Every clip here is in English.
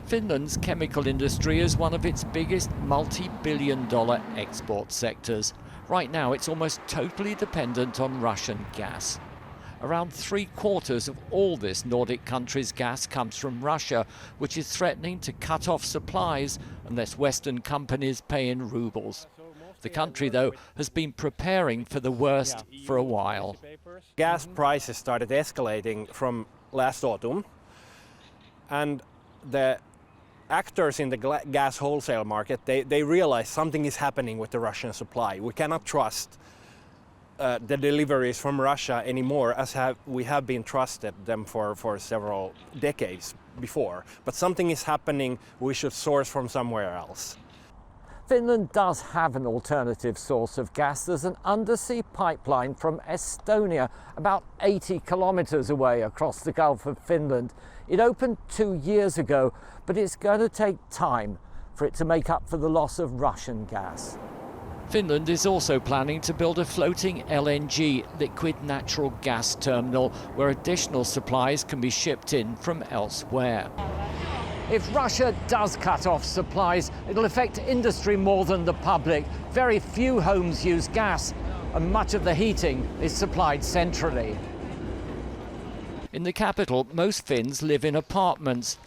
Finland's chemical industry is one of its biggest multi-billion-dollar export sectors. Right now, it's almost totally dependent on Russian gas. Around 3/4 of all this Nordic country's gas comes from Russia, which is threatening to cut off supplies unless Western companies pay in rubles. The country, though, has been preparing for the worst for a while. Gas prices started escalating from last autumn, and the actors in the gas wholesale market, they realize something is happening with the Russian supply. We cannot trust the deliveries from Russia anymore, as we have been trusted them for several decades before. But something is happening, we should source from somewhere else. Finland does have an alternative source of gas. There's an undersea pipeline from Estonia, about 80 kilometers away across the Gulf of Finland. It opened 2 years ago, but it's going to take time for it to make up for the loss of Russian gas. Finland is also planning to build a floating LNG, liquid natural gas terminal, where additional supplies can be shipped in from elsewhere. If Russia does cut off supplies, it'll affect industry more than the public. Very few homes use gas, and much of the heating is supplied centrally. In the capital, most Finns live in apartments.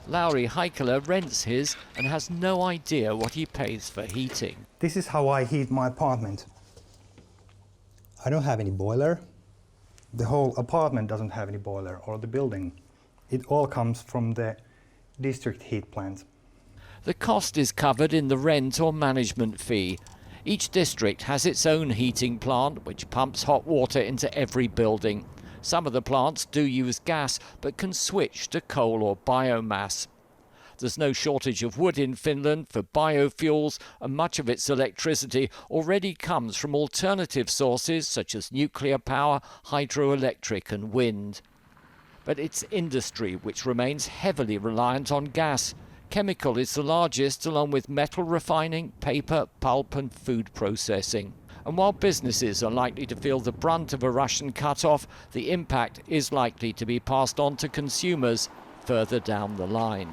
Lauri Heikkilä rents his and has no idea what he pays for heating. This is how I heat my apartment. I don't have any boiler. The whole apartment doesn't have any boiler, or the building. It all comes from the district heat plant. The cost is covered in the rent or management fee. Each district has its own heating plant, which pumps hot water into every building. Some of the plants do use gas, but can switch to coal or biomass. There's no shortage of wood in Finland for biofuels, and much of its electricity already comes from alternative sources such as nuclear power, hydroelectric and wind. But it's industry which remains heavily reliant on gas. Chemical is the largest, along with metal refining, paper, pulp and food processing. And while businesses are likely to feel the brunt of a Russian cut-off, the impact is likely to be passed on to consumers further down the line.